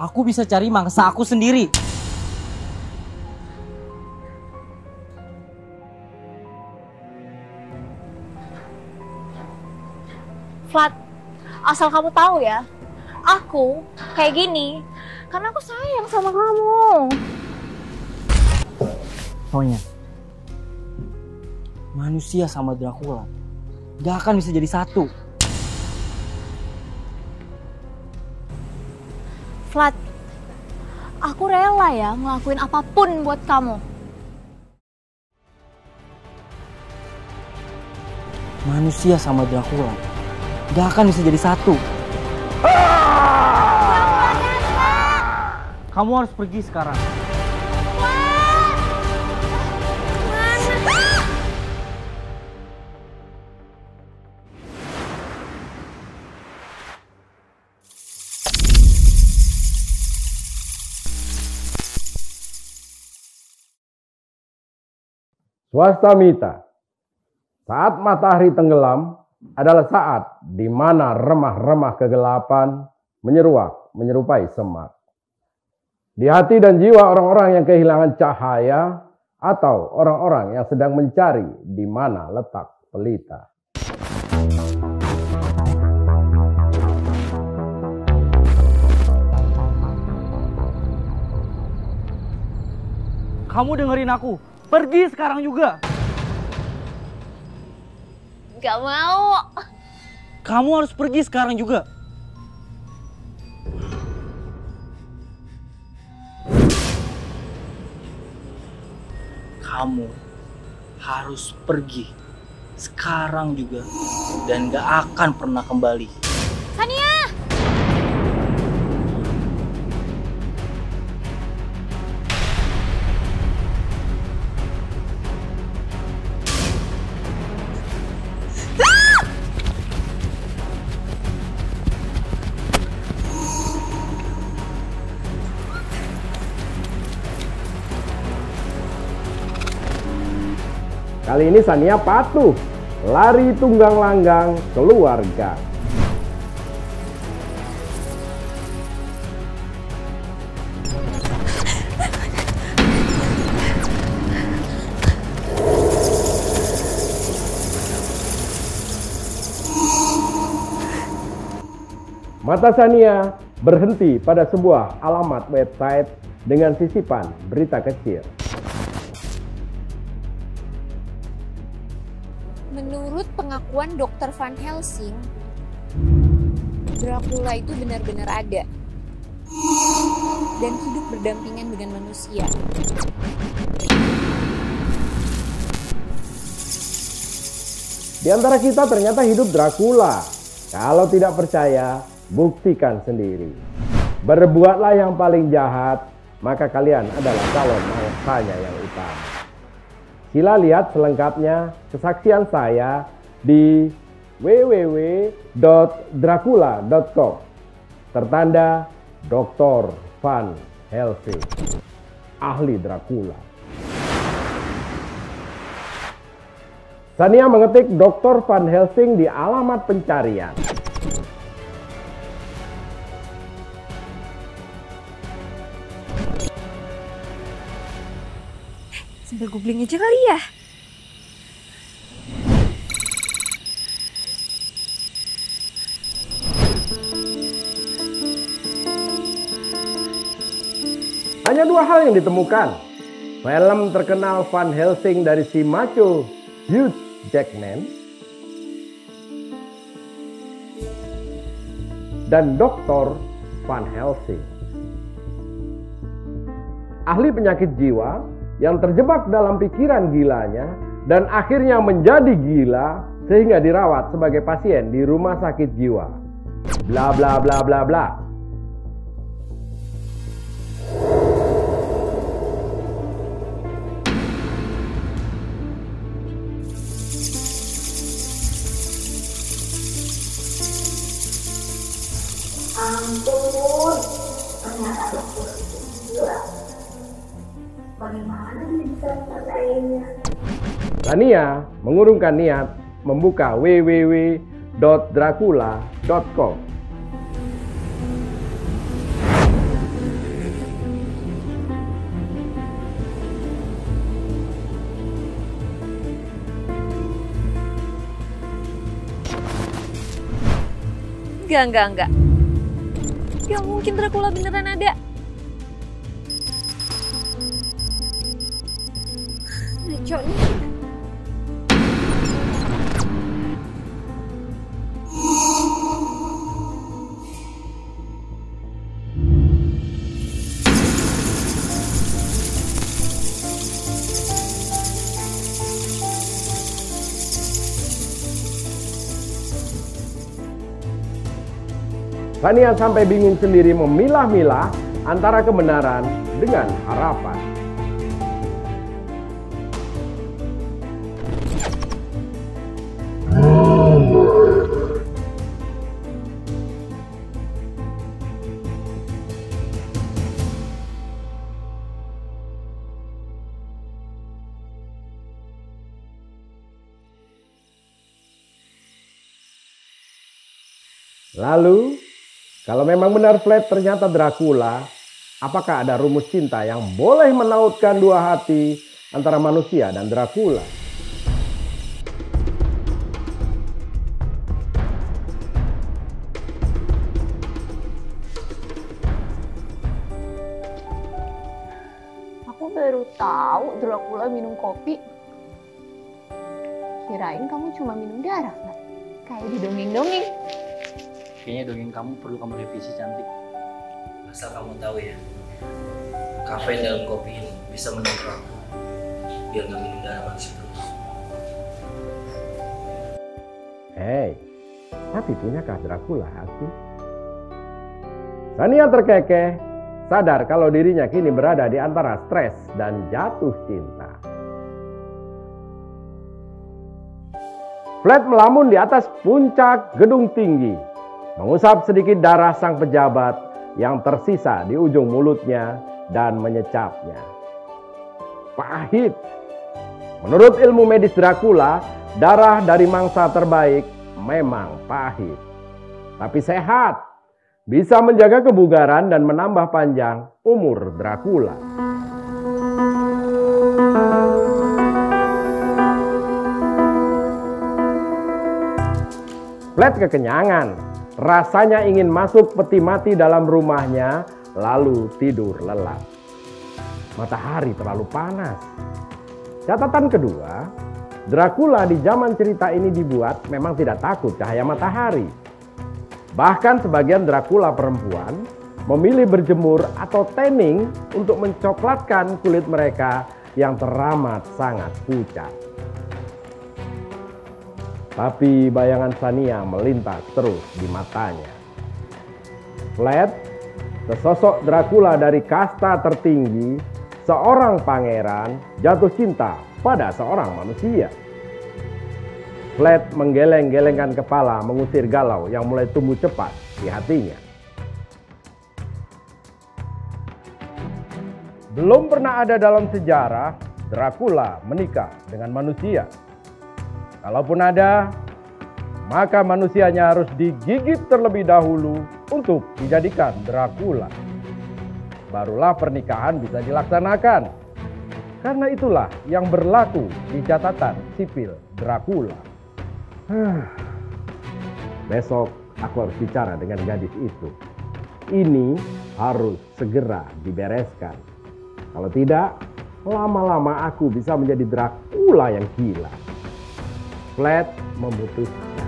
Aku bisa cari mangsa aku sendiri. Vlad, asal kamu tahu ya, aku kayak gini karena aku sayang sama kamu. Soalnya manusia sama Dracula gak akan bisa jadi satu. Vlad, aku rela ya ngelakuin apapun buat kamu. Manusia sama Dracula gak akan bisa jadi satu. Kamu harus pergi sekarang. Swastamita. Saat matahari tenggelam adalah saat di mana remah-remah kegelapan menyerupai semak. Di hati dan jiwa orang-orang yang kehilangan cahaya atau orang-orang yang sedang mencari di mana letak pelita. Kamu dengerin aku. Pergi sekarang juga. Gak mau. Kamu harus pergi sekarang juga. Kamu harus pergi sekarang juga dan gak akan pernah kembali. Sania! Kali ini Sania patuh, lari tunggang langgang keluarga. Mata Sania berhenti pada sebuah alamat website dengan sisipan berita kecil. Menurut pengakuan Dr. Van Helsing, Dracula itu benar-benar ada dan hidup berdampingan dengan manusia. Di antara kita ternyata hidup Dracula. Kalau tidak percaya, buktikan sendiri. Berbuatlah yang paling jahat, maka kalian adalah calon mangsanya yang utama. Sila lihat selengkapnya kesaksian saya di www.dracula.com. Tertanda Dr. Van Helsing, ahli Dracula. Sania mengetik Dr. Van Helsing di alamat pencarian. Sambil googling aja kali ya. Hanya dua hal yang ditemukan. Film terkenal Van Helsing dari si macho Hugh Jackman dan Dr. Van Helsing, ahli penyakit jiwa yang terjebak dalam pikiran gilanya dan akhirnya menjadi gila sehingga dirawat sebagai pasien di rumah sakit jiwa. Bla bla bla bla bla. Ampun, ternyata dokter gila. Bagaimana dia bisa memakainya? Sania mengurungkan niat membuka www.dracula.com. Enggak. Gak mungkin Dracula beneran ada. Ngaco nih. Sania sampai bingung sendiri memilah-milah antara kebenaran dengan harapan. Lalu, kalau memang benar Vlad ternyata Dracula, apakah ada rumus cinta yang boleh menautkan dua hati antara manusia dan Dracula? Aku baru tahu Dracula minum kopi. Kirain kamu cuma minum darah, Nat. Kayak di dongeng-dongeng. Kayaknya dongeng kamu perlu kamu revisi, cantik. Asal kamu tahu ya, kafein dalam kopi ini bisa menentukan aku biar nggak minum darah manusia terus. Hei, tapi punyakah Dracula hati? Sania terkekeh, sadar kalau dirinya kini berada di antara stres dan jatuh cinta. Vlad melamun di atas puncak gedung tinggi, mengusap sedikit darah sang pejabat yang tersisa di ujung mulutnya dan menyecapnya. Pahit. Menurut ilmu medis Dracula, darah dari mangsa terbaik memang pahit. Tapi sehat. Bisa menjaga kebugaran dan menambah panjang umur Dracula. Vlad kekenyangan. Rasanya ingin masuk peti mati dalam rumahnya, lalu tidur lelap. Matahari terlalu panas. Catatan kedua, Dracula di zaman cerita ini dibuat memang tidak takut cahaya matahari. Bahkan sebagian Dracula perempuan memilih berjemur atau tanning untuk mencoklatkan kulit mereka yang teramat sangat pucat. Tapi bayangan Sania melintas terus di matanya. Vlad, sesosok Dracula dari kasta tertinggi, seorang pangeran jatuh cinta pada seorang manusia. Vlad menggeleng-gelengkan kepala mengusir galau yang mulai tumbuh cepat di hatinya. Belum pernah ada dalam sejarah Dracula menikah dengan manusia. Kalaupun ada, maka manusianya harus digigit terlebih dahulu untuk dijadikan Dracula. Barulah pernikahan bisa dilaksanakan. Karena itulah yang berlaku di catatan sipil Dracula. Besok aku harus bicara dengan gadis itu. Ini harus segera dibereskan. Kalau tidak, lama-lama aku bisa menjadi Dracula yang gila. Vlad memutuskan.